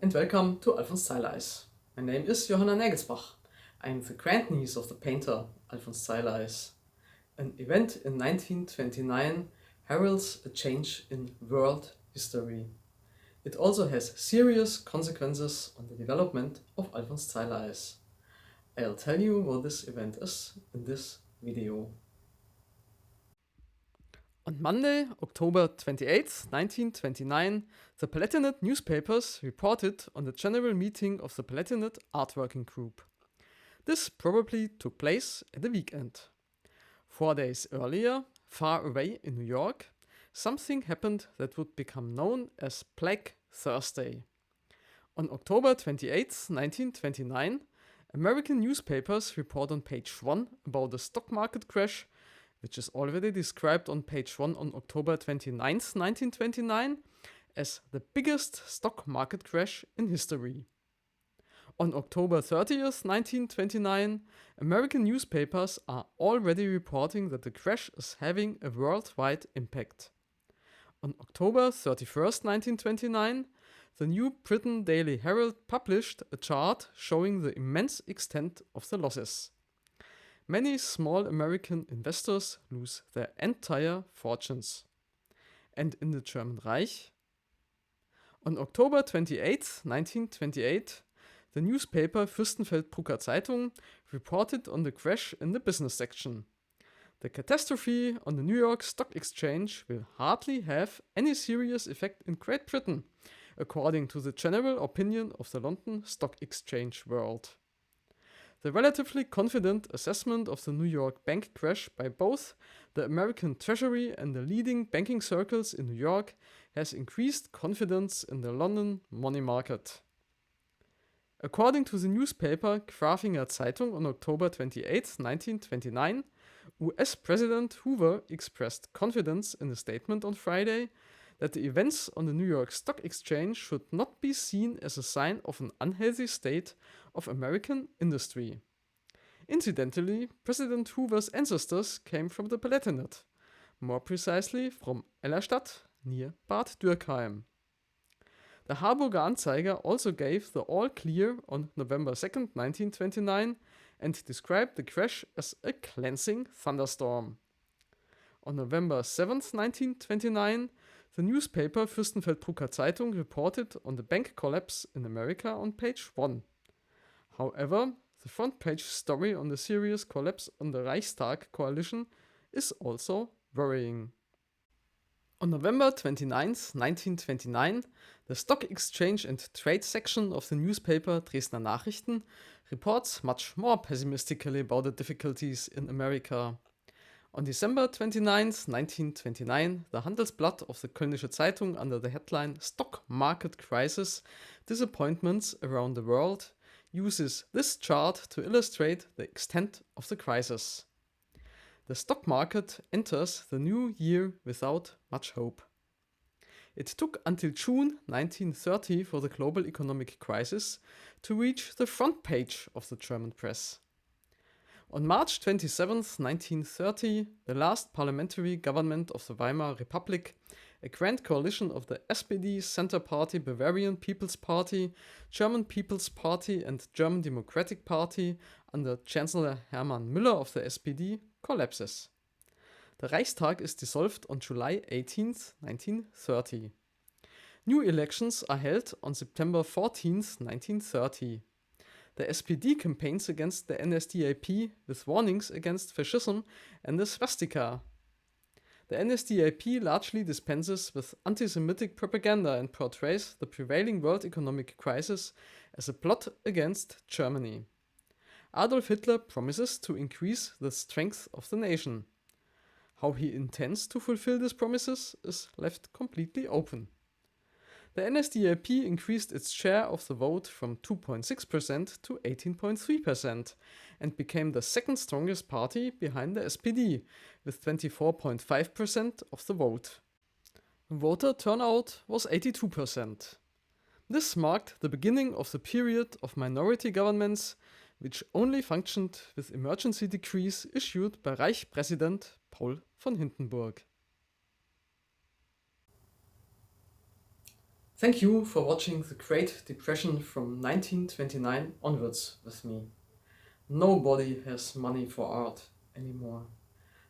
and welcome to Alfons Zeileis. My name is Johanna Nagelsbach. I am the grandniece of the painter Alfons Zeileis. An event in 1929 heralds a change in world history. It also has serious consequences on the development of Alfons Zeileis. I'll tell you what this event is in this video. On Monday, October 28, 1929, the Palatinate newspapers reported on the general meeting of the Palatinate Art Working Group. This probably took place at the weekend. 4 days earlier, far away in New York, something happened that would become known as Black Thursday. On October 28, 1929, American newspapers report on page 1 about the stock market crash, which is already described on page 1 on October 29, 1929, as the biggest stock market crash in history. On October 30th, 1929, American newspapers are already reporting that the crash is having a worldwide impact. On October 31st, 1929, the New Britain Daily Herald published a chart showing the immense extent of the losses. Many small American investors lose their entire fortunes. And in the German Reich? On October 28, 1928, the newspaper Fürstenfeldbrucker Zeitung reported on the crash in the business section. The catastrophe on the New York Stock Exchange will hardly have any serious effect in Great Britain, according to the general opinion of the London Stock Exchange world. The relatively confident assessment of the New York bank crash by both the American Treasury and the leading banking circles in New York has increased confidence in the London money market. According to the newspaper Grafinger Zeitung on October 28, 1929, US President Hoover expressed confidence in a statement on Friday that the events on the New York Stock Exchange should not be seen as a sign of an unhealthy state of American industry. Incidentally, President Hoover's ancestors came from the Palatinate, more precisely from Ellerstadt near Bad Dürkheim. The Harburger Anzeiger also gave the all clear on November 2, 1929, and described the crash as a cleansing thunderstorm. On November 7, 1929, the newspaper Fürstenfeldbrucker Zeitung reported on the bank collapse in America on page 1. However, the front page story on the serious collapse on the Reichstag coalition is also worrying. On November 29, 1929, the Stock Exchange and Trade section of the newspaper Dresdner Nachrichten reports much more pessimistically about the difficulties in America. On December 29, 1929, the Handelsblatt of the Kölnische Zeitung under the headline Stock Market Crisis, Disappointments Around the World uses this chart to illustrate the extent of the crisis. The stock market enters the new year without much hope. It took until June 1930 for the global economic crisis to reach the front page of the German press. On March 27, 1930, the last parliamentary government of the Weimar Republic, a grand coalition of the SPD, Center Party, Bavarian People's Party, German People's Party and German Democratic Party under Chancellor Hermann Müller of the SPD, collapses. The Reichstag is dissolved on July 18, 1930. New elections are held on September 14, 1930. The SPD campaigns against the NSDAP with warnings against fascism and the swastika. The NSDAP largely dispenses with anti-Semitic propaganda and portrays the prevailing world economic crisis as a plot against Germany. Adolf Hitler promises to increase the strength of the nation. How he intends to fulfill these promises is left completely open. The NSDAP increased its share of the vote from 2.6% to 18.3% and became the second strongest party behind the SPD, with 24.5% of the vote. Voter turnout was 82%. This marked the beginning of the period of minority governments, which only functioned with emergency decrees issued by Reich President Paul von Hindenburg. Thank you for watching the Great Depression from 1929 onwards with me. Nobody has money for art anymore.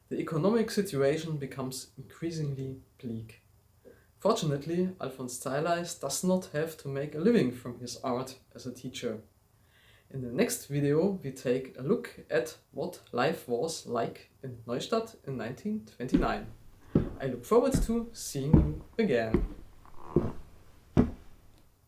The economic situation becomes increasingly bleak. Fortunately, Alphonse Stylize does not have to make a living from his art as a teacher. In the next video, we take a look at what life was like in Neustadt in 1929. I look forward to seeing you again.